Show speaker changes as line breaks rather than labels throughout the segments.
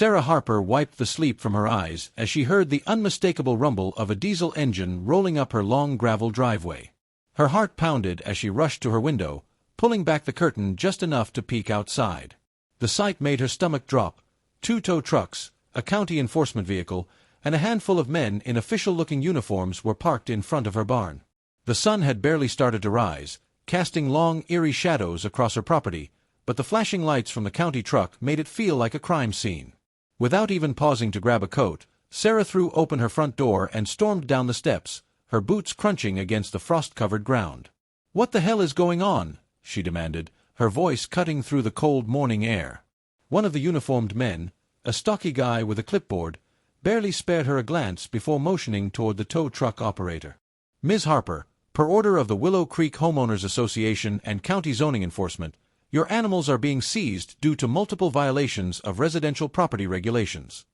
Sarah Harper wiped the sleep from her eyes as she heard the unmistakable rumble of a diesel engine rolling up her long gravel driveway. Her heart pounded as she rushed to her window, pulling back the curtain just enough to peek outside. The sight made her stomach drop. 2 tow trucks, a county enforcement vehicle, and a handful of men in official-looking uniforms were parked in front of her barn. The sun had barely started to rise, casting long, eerie shadows across her property, but the flashing lights from the county truck made it feel like a crime scene. Without even pausing to grab a coat, Sarah threw open her front door and stormed down the steps, her boots crunching against the frost-covered ground. "What the hell is going on?" she demanded, her voice cutting through the cold morning air. One of the uniformed men, a stocky guy with a clipboard, barely spared her a glance before motioning toward the tow truck operator. "Ms. Harper, per order of the Willow Creek Homeowners Association and County Zoning Enforcement, your animals are being seized due to multiple violations of residential property regulations."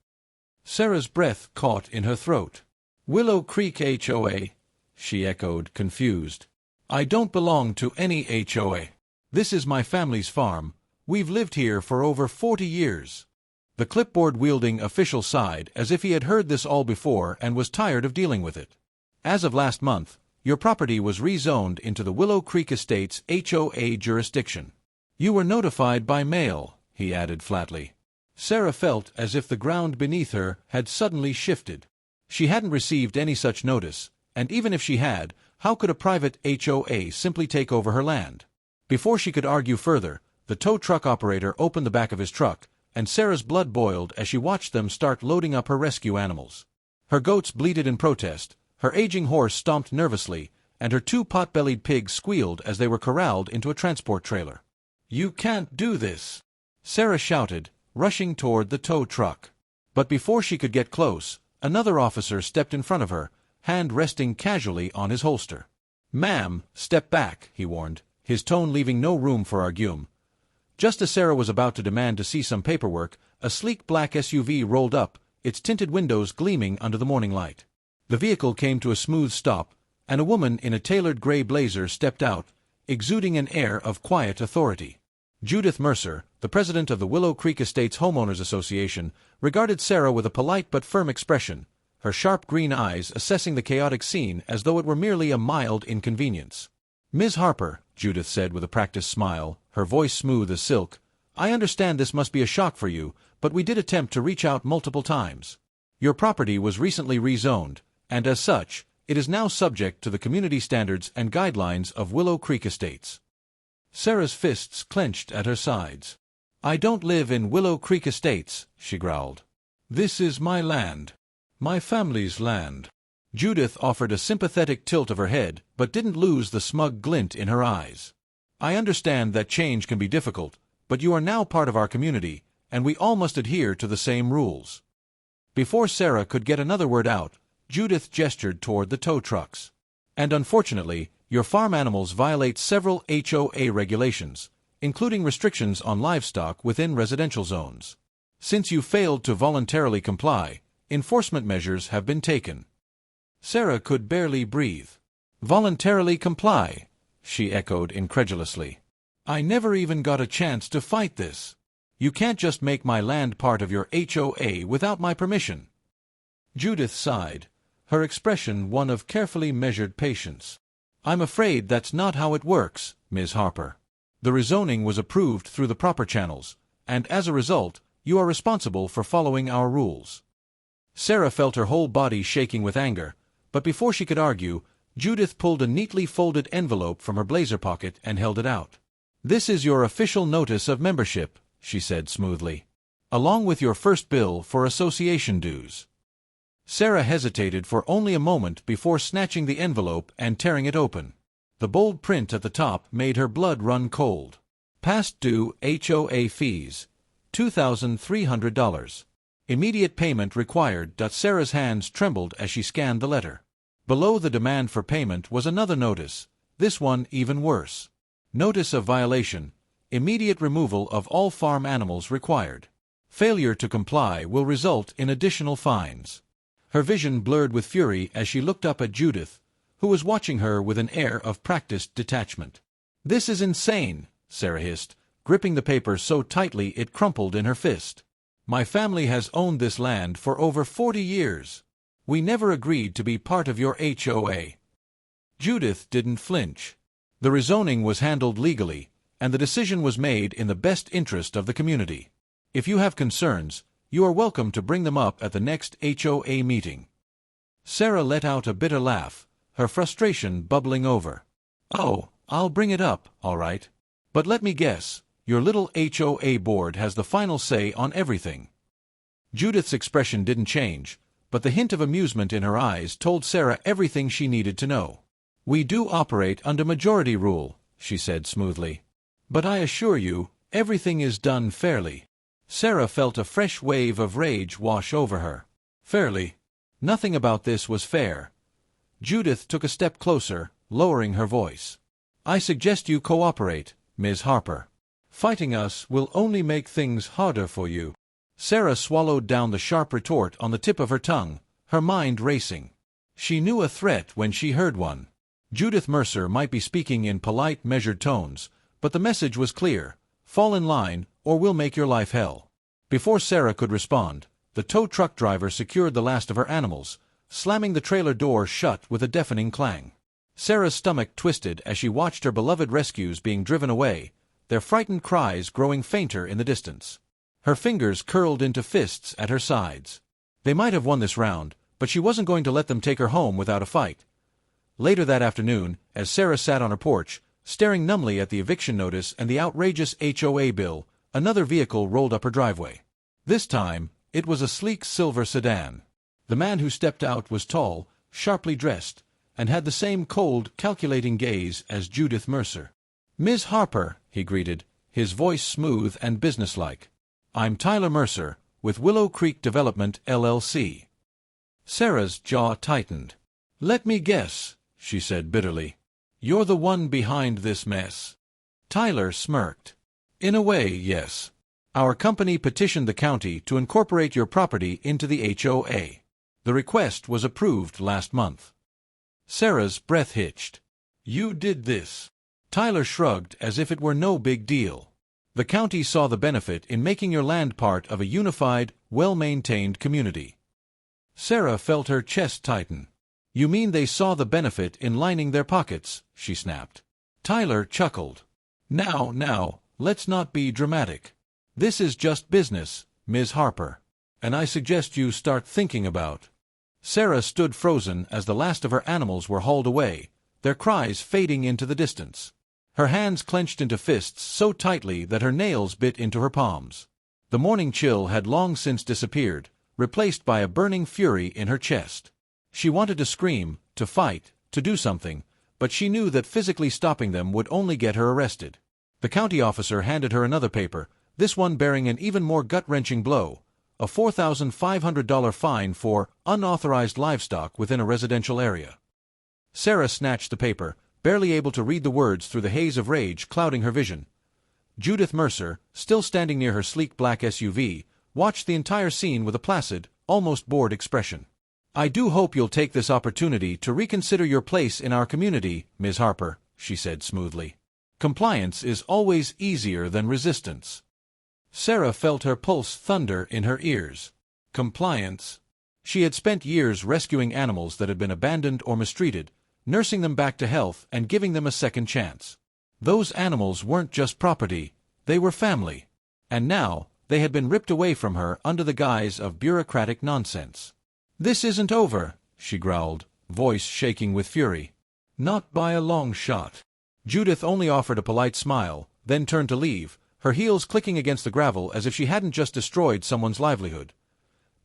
Sarah's breath caught in her throat. "Willow Creek HOA?" she echoed, confused. "I don't belong to any HOA. This is my family's farm. We've lived here for over 40 years. The clipboard-wielding official sighed as if he had heard this all before and was tired of dealing with it. "As of last month, your property was rezoned into the Willow Creek Estates HOA jurisdiction. You were notified by mail," he added flatly. Sarah felt as if the ground beneath her had suddenly shifted. She hadn't received any such notice, and even if she had, how could a private HOA simply take over her land? Before she could argue further, the tow truck operator opened the back of his truck, and Sarah's blood boiled as she watched them start loading up her rescue animals. Her goats bleated in protest, her aging horse stomped nervously, and her 2 pot-bellied pigs squealed as they were corralled into a transport trailer. "You can't do this!" Sarah shouted, rushing toward the tow truck. But before she could get close, another officer stepped in front of her, hand resting casually on his holster. "Ma'am, step back," he warned, his tone leaving no room for argument. Just as Sarah was about to demand to see some paperwork, a sleek black SUV rolled up, its tinted windows gleaming under the morning light. The vehicle came to a smooth stop, and a woman in a tailored gray blazer stepped out, exuding an air of quiet authority. Judith Mercer, the president of the Willow Creek Estates Homeowners Association, regarded Sarah with a polite but firm expression, her sharp green eyes assessing the chaotic scene as though it were merely a mild inconvenience. "Ms. Harper," Judith said with a practiced smile, her voice smooth as silk, "I understand this must be a shock for you, but we did attempt to reach out multiple times. Your property was recently rezoned, and as such, it is now subject to the community standards and guidelines of Willow Creek Estates." Sarah's fists clenched at her sides. "I don't live in Willow Creek Estates," she growled. "This is my land. My family's land." Judith offered a sympathetic tilt of her head, but didn't lose the smug glint in her eyes. "I understand that change can be difficult, but you are now part of our community, and we all must adhere to the same rules." Before Sarah could get another word out, Judith gestured toward the tow trucks. "And unfortunately, your farm animals violate several HOA regulations, including restrictions on livestock within residential zones. Since you failed to voluntarily comply, enforcement measures have been taken." Sarah could barely breathe. "Voluntarily comply?" she echoed incredulously. "I never even got a chance to fight this. You can't just make my land part of your HOA without my permission." Judith sighed, her expression one of carefully measured patience. "I'm afraid that's not how it works, Ms. Harper. The rezoning was approved through the proper channels, and as a result, you are responsible for following our rules." Sarah felt her whole body shaking with anger, but before she could argue, Judith pulled a neatly folded envelope from her blazer pocket and held it out. "This is your official notice of membership," she said smoothly, "along with your first bill for association dues." Sarah hesitated for only a moment before snatching the envelope and tearing it open. The bold print at the top made her blood run cold. "Past due HOA fees, $2,300. Immediate payment required." Sarah's hands trembled as she scanned the letter. Below the demand for payment was another notice, this one even worse. "Notice of violation. Immediate removal of all farm animals required. Failure to comply will result in additional fines." Her vision blurred with fury as she looked up at Judith, who was watching her with an air of practiced detachment. "This is insane," Sarah hissed, gripping the paper so tightly it crumpled in her fist. My family has owned this land for over 40 years. We never agreed to be part of your HOA. Judith didn't flinch. The rezoning was handled legally, and the decision was made in the best interest of the community. If you have concerns, you are welcome to bring them up at the next HOA meeting. Sarah let out a bitter laugh, her frustration bubbling over. Oh, I'll bring it up, all right. But let me guess, your little HOA board has the final say on everything. Judith's expression didn't change, but the hint of amusement in her eyes told Sarah everything she needed to know. We do operate under majority rule, she said smoothly. But I assure you, everything is done fairly. Sarah felt a fresh wave of rage wash over her. Fairly? Nothing about this was fair. Judith took a step closer, lowering her voice. I suggest you cooperate, Ms. Harper. Fighting us will only make things harder for you. Sarah swallowed down the sharp retort on the tip of her tongue, her mind racing. She knew a threat when she heard one. Judith Mercer might be speaking in polite, measured tones, but the message was clear. Fall in line, or we'll make your life hell. Before Sarah could respond, the tow truck driver secured the last of her animals, slamming the trailer door shut with a deafening clang. Sarah's stomach twisted as she watched her beloved rescues being driven away, their frightened cries growing fainter in the distance. Her fingers curled into fists at her sides. They might have won this round, but she wasn't going to let them take her home without a fight. Later that afternoon, as Sarah sat on her porch, staring numbly at the eviction notice and the outrageous HOA bill, another vehicle rolled up her driveway. This time, it was a sleek silver sedan. The man who stepped out was tall, sharply dressed, and had the same cold, calculating gaze as Judith Mercer. Ms. Harper, he greeted, his voice smooth and businesslike. I'm Tyler Mercer, with Willow Creek Development, LLC. Sarah's jaw tightened. Let me guess, she said bitterly. You're the one behind this mess. Tyler smirked. In a way, yes. Our company petitioned the county to incorporate your property into the HOA. The request was approved last month. Sarah's breath hitched. You did this. Tyler shrugged as if it were no big deal. The county saw the benefit in making your land part of a unified, well-maintained community. Sarah felt her chest tighten. You mean they saw the benefit in lining their pockets, she snapped. Tyler chuckled. Now, let's not be dramatic. This is just business, Ms. Harper. And I suggest you start thinking about. Sarah stood frozen as the last of her animals were hauled away, their cries fading into the distance. Her hands clenched into fists so tightly that her nails bit into her palms. The morning chill had long since disappeared, replaced by a burning fury in her chest. She wanted to scream, to fight, to do something, but she knew that physically stopping them would only get her arrested. The county officer handed her another paper, this one bearing an even more gut-wrenching blow, a $4,500 fine for unauthorized livestock within a residential area. Sarah snatched the paper, barely able to read the words through the haze of rage clouding her vision. Judith Mercer, still standing near her sleek black SUV, watched the entire scene with a placid, almost bored expression. I do hope you'll take this opportunity to reconsider your place in our community, Ms. Harper, she said smoothly. Compliance is always easier than resistance. Sarah felt her pulse thunder in her ears. Compliance. She had spent years rescuing animals that had been abandoned or mistreated, nursing them back to health and giving them a second chance. Those animals weren't just property, they were family. And now, they had been ripped away from her under the guise of bureaucratic nonsense. This isn't over, she growled, voice shaking with fury. Not by a long shot. Judith only offered a polite smile, then turned to leave, her heels clicking against the gravel as if she hadn't just destroyed someone's livelihood.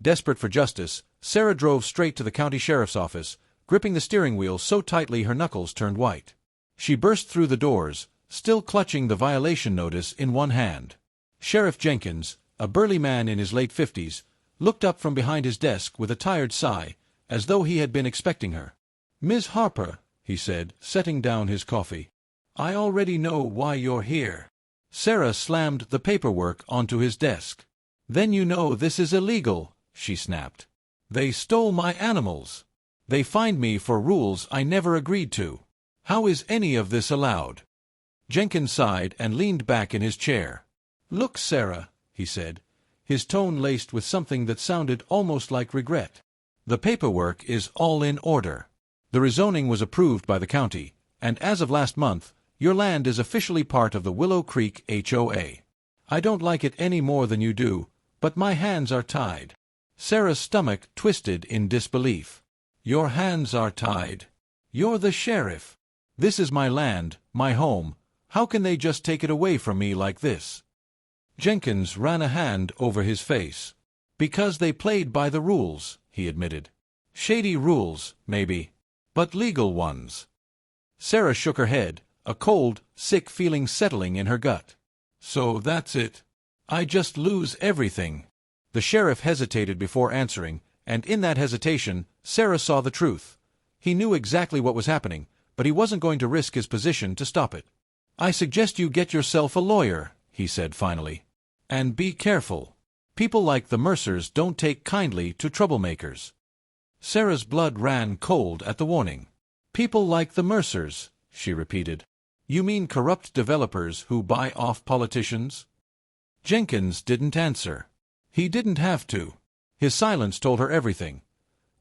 Desperate for justice, Sarah drove straight to the county sheriff's office, gripping the steering wheel so tightly her knuckles turned white. She burst through the doors, still clutching the violation notice in one hand. Sheriff Jenkins, a burly man in his late 50s, looked up from behind his desk with a tired sigh, as though he had been expecting her. Ms. Harper, he said, setting down his coffee. I already know why you're here. Sarah slammed the paperwork onto his desk. Then you know this is illegal, she snapped. They stole my animals. They fined me for rules I never agreed to. How is any of this allowed? Jenkins sighed and leaned back in his chair. Look, Sarah, he said, his tone laced with something that sounded almost like regret. "The paperwork is all in order. The rezoning was approved by the county, and as of last month, your land is officially part of the Willow Creek HOA. I don't like it any more than you do, but my hands are tied." Sarah's stomach twisted in disbelief. "Your hands are tied. You're the sheriff. This is my land, my home. How can they just take it away from me like this?" Jenkins ran a hand over his face. "Because they played by the rules," he admitted. "Shady rules, maybe, but legal ones." Sarah shook her head, a cold, sick feeling settling in her gut. "So that's it. I just lose everything." The sheriff hesitated before answering, and in that hesitation, Sarah saw the truth. He knew exactly what was happening, but he wasn't going to risk his position to stop it. "I suggest you get yourself a lawyer," he said finally. "And be careful. People like the Mercers don't take kindly to troublemakers." Sarah's blood ran cold at the warning. "People like the Mercers," she repeated. "You mean corrupt developers who buy off politicians?" Jenkins didn't answer. He didn't have to. His silence told her everything.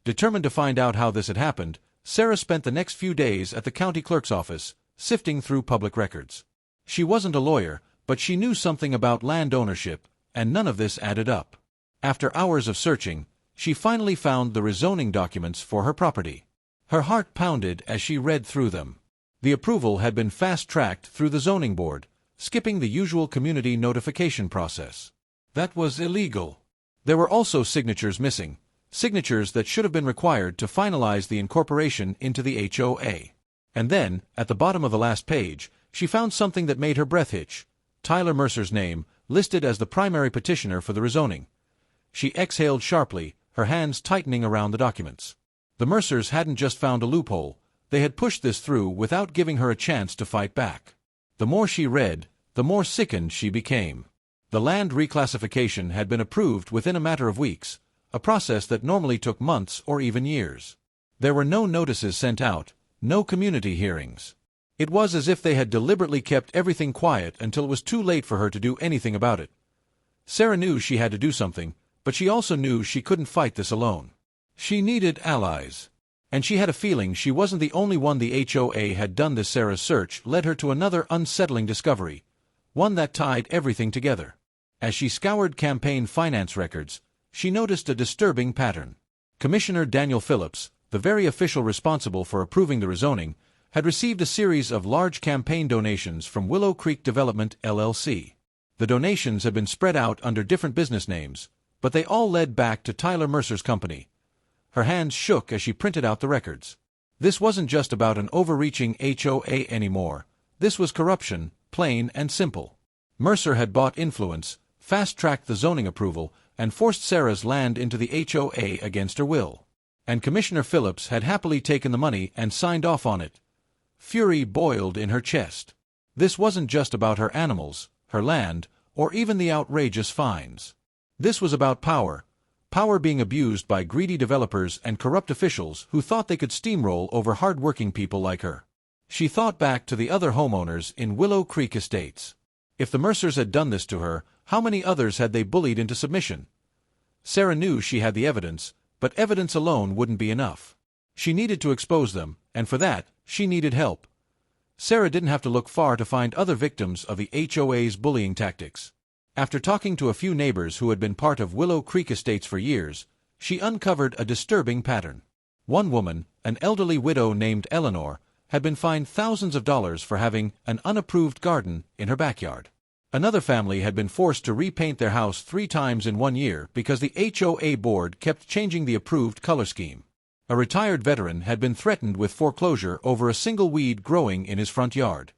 Determined to find out how this had happened, Sarah spent the next few days at the county clerk's office, sifting through public records. She wasn't a lawyer, but she knew something about land ownership, and none of this added up. After hours of searching, she finally found the rezoning documents for her property. Her heart pounded as she read through them. The approval had been fast-tracked through the zoning board, skipping the usual community notification process. That was illegal. There were also signatures missing, signatures that should have been required to finalize the incorporation into the HOA. And then, at the bottom of the last page, she found something that made her breath hitch: Tyler Mercer's name, listed as the primary petitioner for the rezoning. She exhaled sharply, her hands tightening around the documents. The Mercers hadn't just found a loophole, they had pushed this through without giving her a chance to fight back. The more she read, the more sickened she became. The land reclassification had been approved within a matter of weeks, a process that normally took months or even years. There were no notices sent out, no community hearings. It was as if they had deliberately kept everything quiet until it was too late for her to do anything about it. Sarah knew she had to do something, but she also knew she couldn't fight this alone. She needed allies. And she had a feeling she wasn't the only one. The HOA had done this. Sarah's search led her to another unsettling discovery, one that tied everything together. As she scoured campaign finance records, she noticed a disturbing pattern. Commissioner Daniel Phillips, the very official responsible for approving the rezoning, had received a series of large campaign donations from Willow Creek Development, LLC. The donations had been spread out under different business names, but they all led back to Tyler Mercer's company. Her hands shook as she printed out the records. This wasn't just about an overreaching HOA anymore. This was corruption, plain and simple. Mercer had bought influence, fast-tracked the zoning approval, and forced Sarah's land into the HOA against her will. And Commissioner Phillips had happily taken the money and signed off on it. Fury boiled in her chest. This wasn't just about her animals, her land, or even the outrageous fines. This was about power. Power being abused by greedy developers and corrupt officials who thought they could steamroll over hard-working people like her. She thought back to the other homeowners in Willow Creek Estates. If the Mercers had done this to her, how many others had they bullied into submission? Sarah knew she had the evidence, but evidence alone wouldn't be enough. She needed to expose them, and for that, she needed help. Sarah didn't have to look far to find other victims of the HOA's bullying tactics. After talking to a few neighbors who had been part of Willow Creek Estates for years, she uncovered a disturbing pattern. One woman, an elderly widow named Eleanor, had been fined thousands of dollars for having an unapproved garden in her backyard. Another family had been forced to repaint their house 3 times in 1 year because the HOA board kept changing the approved color scheme. A retired veteran had been threatened with foreclosure over a single weed growing in his front yard.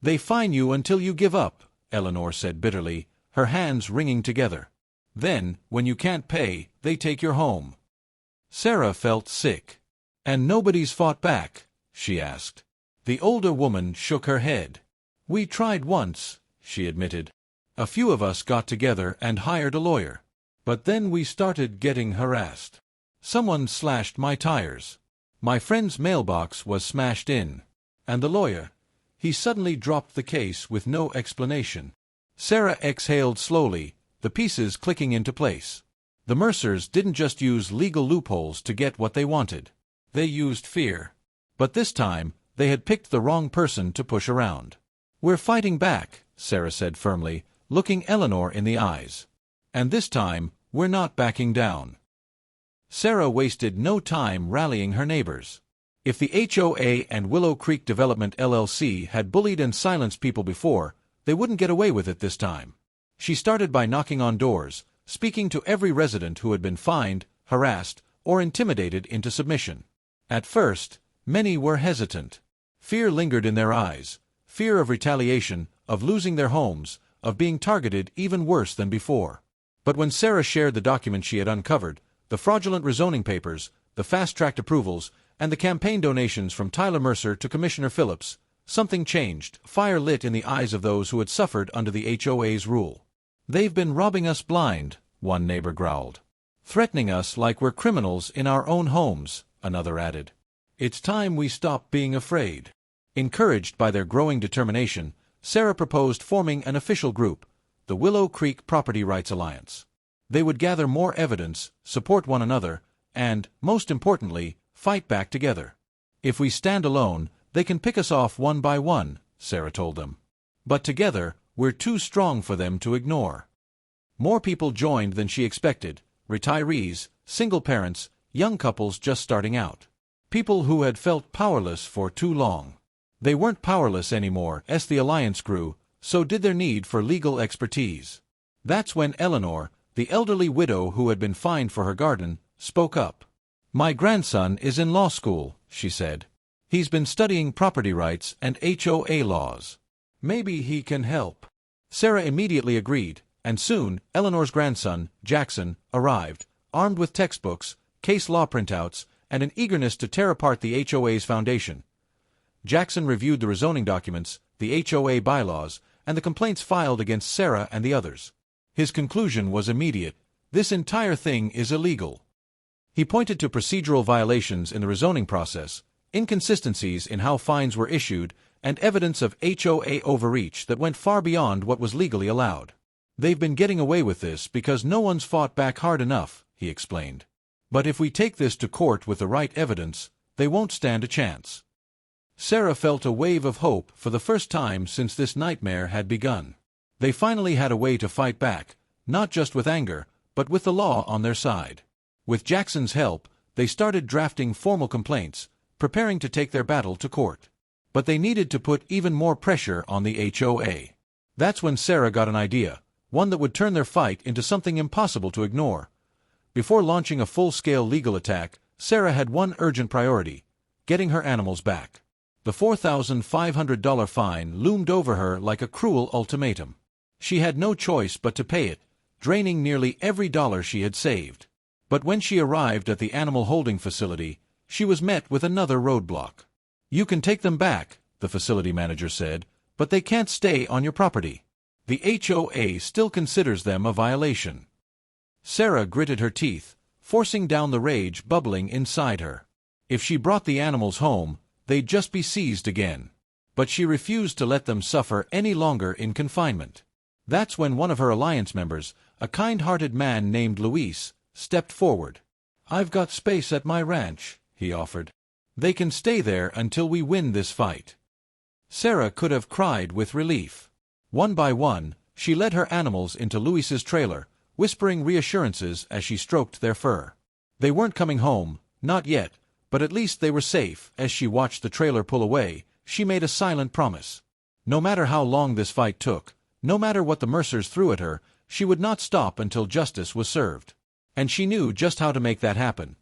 "They fine you until you give up," Eleanor said bitterly, her hands wringing together. "Then, when you can't pay, they take your home." Sarah felt sick. "And nobody's fought back?" she asked. The older woman shook her head. "We tried once," she admitted. "A few of us got together and hired a lawyer. But then we started getting harassed. Someone slashed my tires. My friend's mailbox was smashed in. And the lawyer, he suddenly dropped the case with no explanation." Sarah exhaled slowly, the pieces clicking into place. The Mercers didn't just use legal loopholes to get what they wanted. They used fear. But this time, they had picked the wrong person to push around. "We're fighting back," Sarah said firmly, looking Eleanor in the eyes. "And this time, we're not backing down." Sarah wasted no time rallying her neighbors. If the HOA and Willow Creek Development LLC had bullied and silenced people before, they wouldn't get away with it this time. She started by knocking on doors, speaking to every resident who had been fined, harassed, or intimidated into submission. At first, many were hesitant. Fear lingered in their eyes, fear of retaliation, of losing their homes, of being targeted even worse than before. But when Sarah shared the documents she had uncovered, the fraudulent rezoning papers, the fast-tracked approvals, and the campaign donations from Tyler Mercer to Commissioner Phillips, something changed, fire lit in the eyes of those who had suffered under the HOA's rule. "They've been robbing us blind," one neighbor growled. "Threatening us like we're criminals in our own homes," another added. "It's time we stop being afraid." Encouraged by their growing determination, Sarah proposed forming an official group, the Willow Creek Property Rights Alliance. They would gather more evidence, support one another, and, most importantly, fight back together. "If we stand alone, they can pick us off one by one," Sarah told them. "But together, we're too strong for them to ignore." More people joined than she expected: retirees, single parents, young couples just starting out. People who had felt powerless for too long. They weren't powerless anymore as the alliance grew, so did their need for legal expertise. That's when Eleanor, the elderly widow who had been fined for her garden, spoke up. "My grandson is in law school," she said. "He's been studying property rights and HOA laws. Maybe he can help." Sarah immediately agreed, and soon Eleanor's grandson, Jackson, arrived, armed with textbooks, case law printouts, and an eagerness to tear apart the HOA's foundation. Jackson reviewed the rezoning documents, the HOA bylaws, and the complaints filed against Sarah and the others. His conclusion was immediate: this entire thing is illegal. He pointed to procedural violations in the rezoning process, inconsistencies in how fines were issued, and evidence of HOA overreach that went far beyond what was legally allowed. "They've been getting away with this because no one's fought back hard enough," he explained. "But if we take this to court with the right evidence, they won't stand a chance." Sarah felt a wave of hope for the first time since this nightmare had begun. They finally had a way to fight back, not just with anger, but with the law on their side. With Jackson's help, they started drafting formal complaints, preparing to take their battle to court. But they needed to put even more pressure on the HOA. That's when Sarah got an idea, one that would turn their fight into something impossible to ignore. Before launching a full-scale legal attack, Sarah had one urgent priority: getting her animals back. The $4,500 fine loomed over her like a cruel ultimatum. She had no choice but to pay it, draining nearly every dollar she had saved. But when she arrived at the animal holding facility, she was met with another roadblock. "You can take them back," the facility manager said, "but they can't stay on your property. The HOA still considers them a violation." Sarah gritted her teeth, forcing down the rage bubbling inside her. If she brought the animals home, they'd just be seized again. But she refused to let them suffer any longer in confinement. That's when one of her alliance members, a kind-hearted man named Luis, stepped forward. "I've got space at my ranch," he offered. "They can stay there until we win this fight." Sarah could have cried with relief. One by one, she led her animals into Luis's trailer, whispering reassurances as she stroked their fur. They weren't coming home, not yet, but at least they were safe. As she watched the trailer pull away, she made a silent promise. No matter how long this fight took, no matter what the Mercers threw at her, she would not stop until justice was served. And she knew just how to make that happen.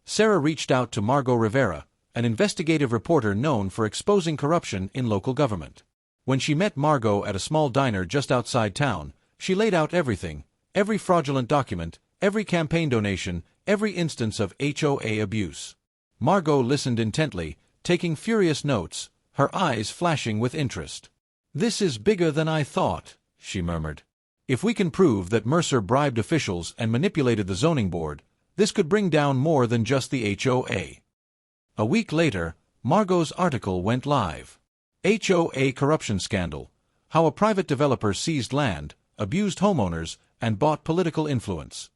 Sarah reached out to Margot Rivera, an investigative reporter known for exposing corruption in local government. When she met Margot at a small diner just outside town, she laid out everything: every fraudulent document, every campaign donation, every instance of HOA abuse. Margot listened intently, taking furious notes, her eyes flashing with interest. "This is bigger than I thought," she murmured. "If we can prove that Mercer bribed officials and manipulated the zoning board, this could bring down more than just the HOA." A week later, Margot's article went live. HOA corruption scandal: how a private developer seized land, abused homeowners, and bought political influence.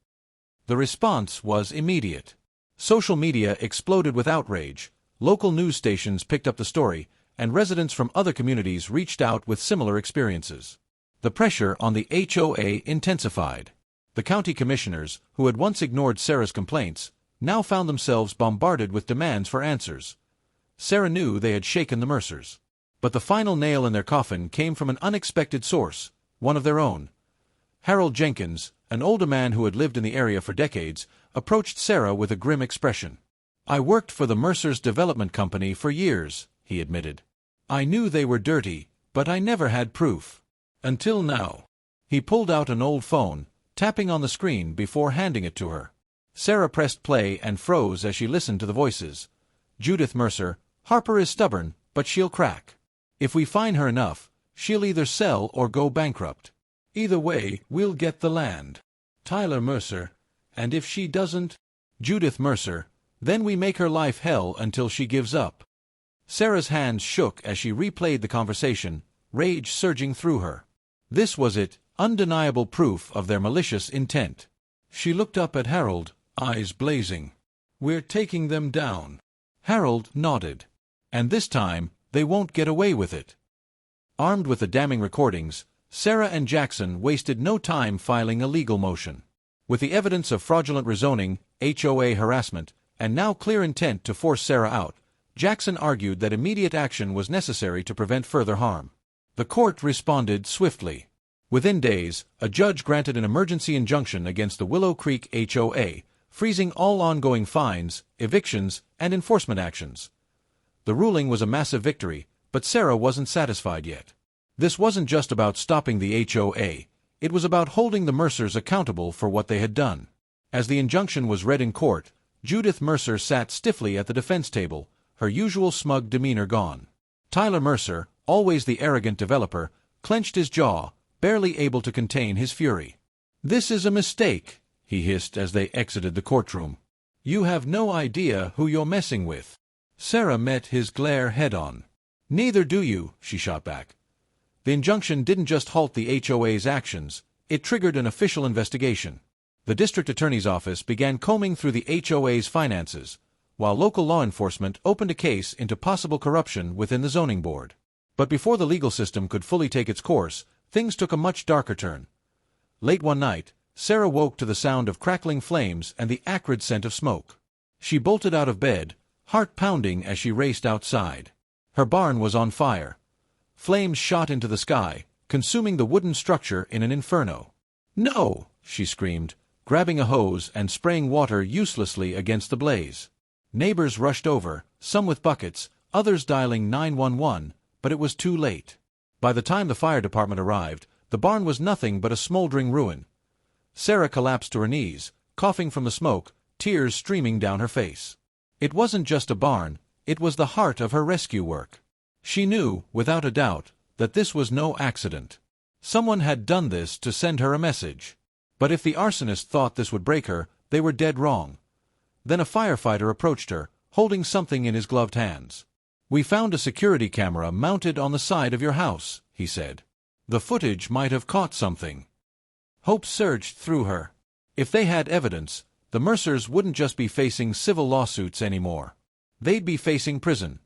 The response was immediate. Social media exploded with outrage, local news stations picked up the story, and residents from other communities reached out with similar experiences. The pressure on the HOA intensified. The county commissioners, who had once ignored Sarah's complaints, now found themselves bombarded with demands for answers. Sarah knew they had shaken the Mercers. But the final nail in their coffin came from an unexpected source, one of their own. Harold Jenkins, an older man who had lived in the area for decades, approached Sarah with a grim expression. "I worked for the Mercers Development Company for years," he admitted. "I knew they were dirty, but I never had proof. Until now." He pulled out an old phone, tapping on the screen before handing it to her. Sarah pressed play and froze as she listened to the voices. Judith Mercer, "Harper is stubborn, but she'll crack. If we fine her enough, she'll either sell or go bankrupt. Either way, we'll get the land." Tyler Mercer, "And if she doesn't?" Judith Mercer, "Then we make her life hell until she gives up." Sarah's hands shook as she replayed the conversation, rage surging through her. This was it, undeniable proof of their malicious intent. She looked up at Harold, eyes blazing. "We're taking them down." Harold nodded. "And this time, they won't get away with it." Armed with the damning recordings, Sarah and Jackson wasted no time filing a legal motion. With the evidence of fraudulent rezoning, HOA harassment, and now clear intent to force Sarah out, Jackson argued that immediate action was necessary to prevent further harm. The court responded swiftly. Within days, a judge granted an emergency injunction against the Willow Creek HOA, freezing all ongoing fines, evictions, and enforcement actions. The ruling was a massive victory, but Sarah wasn't satisfied yet. This wasn't just about stopping the HOA, it was about holding the Mercers accountable for what they had done. As the injunction was read in court, Judith Mercer sat stiffly at the defense table, her usual smug demeanor gone. Tyler Mercer, always the arrogant developer, clenched his jaw, barely able to contain his fury. "This is a mistake," he hissed as they exited the courtroom. "You have no idea who you're messing with." Sarah met his glare head-on. "Neither do you," she shot back. The injunction didn't just halt the HOA's actions, it triggered an official investigation. The district attorney's office began combing through the HOA's finances, while local law enforcement opened a case into possible corruption within the zoning board. But before the legal system could fully take its course, things took a much darker turn. Late one night, Sarah woke to the sound of crackling flames and the acrid scent of smoke. She bolted out of bed, heart pounding as she raced outside. Her barn was on fire. Flames shot into the sky, consuming the wooden structure in an inferno. "No!" she screamed, grabbing a hose and spraying water uselessly against the blaze. Neighbors rushed over, some with buckets, others dialing 911, but it was too late. By the time the fire department arrived, the barn was nothing but a smoldering ruin. Sarah collapsed to her knees, coughing from the smoke, tears streaming down her face. It wasn't just a barn, it was the heart of her rescue work. She knew, without a doubt, that this was no accident. Someone had done this to send her a message. But if the arsonist thought this would break her, they were dead wrong. Then a firefighter approached her, holding something in his gloved hands. "We found a security camera mounted on the side of your house," he said. "The footage might have caught something." Hope surged through her. If they had evidence, the Mercers wouldn't just be facing civil lawsuits anymore. They'd be facing prison.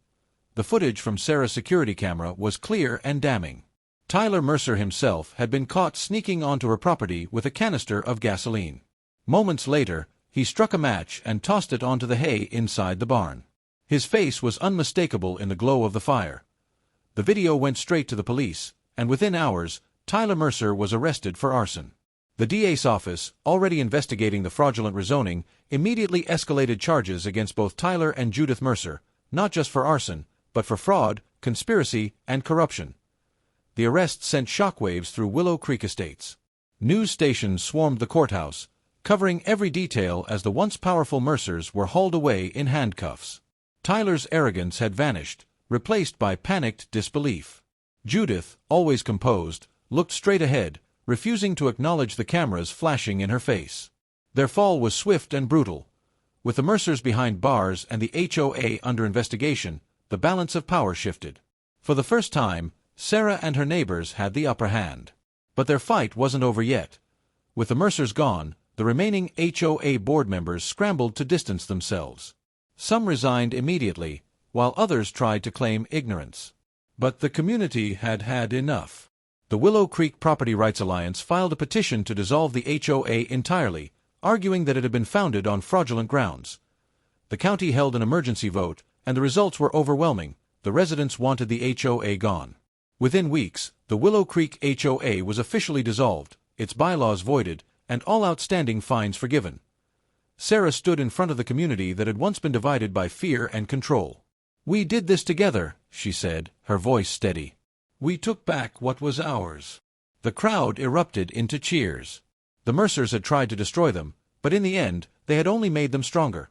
The footage from Sarah's security camera was clear and damning. Tyler Mercer himself had been caught sneaking onto her property with a canister of gasoline. Moments later, he struck a match and tossed it onto the hay inside the barn. His face was unmistakable in the glow of the fire. The video went straight to the police, and within hours, Tyler Mercer was arrested for arson. The DA's office, already investigating the fraudulent rezoning, immediately escalated charges against both Tyler and Judith Mercer, not just for arson, but for fraud, conspiracy, and corruption. The arrest sent shockwaves through Willow Creek Estates. News stations swarmed the courthouse, covering every detail as the once powerful Mercers were hauled away in handcuffs. Tyler's arrogance had vanished, replaced by panicked disbelief. Judith, always composed, looked straight ahead, refusing to acknowledge the cameras flashing in her face. Their fall was swift and brutal. With the Mercers behind bars and the HOA under investigation, the balance of power shifted. For the first time, Sarah and her neighbors had the upper hand. But their fight wasn't over yet. With the Mercers gone, the remaining HOA board members scrambled to distance themselves. Some resigned immediately, while others tried to claim ignorance. But the community had had enough. The Willow Creek Property Rights Alliance filed a petition to dissolve the HOA entirely, arguing that it had been founded on fraudulent grounds. The county held an emergency vote, and the results were overwhelming. The residents wanted the HOA gone. Within weeks, the Willow Creek HOA was officially dissolved, its bylaws voided, and all outstanding fines forgiven. Sarah stood in front of the community that had once been divided by fear and control. "We did this together," she said, her voice steady. "We took back what was ours." The crowd erupted into cheers. The Mercers had tried to destroy them, but in the end, they had only made them stronger.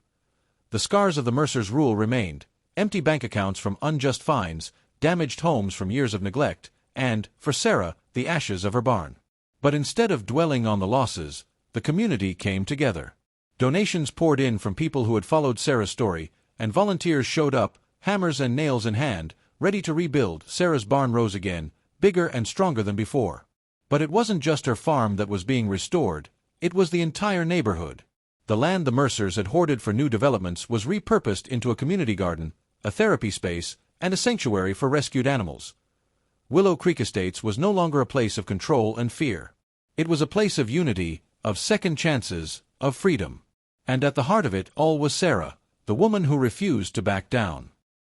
The scars of the Mercers' rule remained: empty bank accounts from unjust fines, damaged homes from years of neglect, and, for Sarah, the ashes of her barn. But instead of dwelling on the losses, the community came together. Donations poured in from people who had followed Sarah's story, and volunteers showed up, hammers and nails in hand, ready to rebuild. Sarah's barn rose again, bigger and stronger than before. But it wasn't just her farm that was being restored, it was the entire neighborhood. The land the Mercers had hoarded for new developments was repurposed into a community garden, a therapy space, and a sanctuary for rescued animals. Willow Creek Estates was no longer a place of control and fear. It was a place of unity, of second chances, of freedom. And at the heart of it all was Sarah, the woman who refused to back down.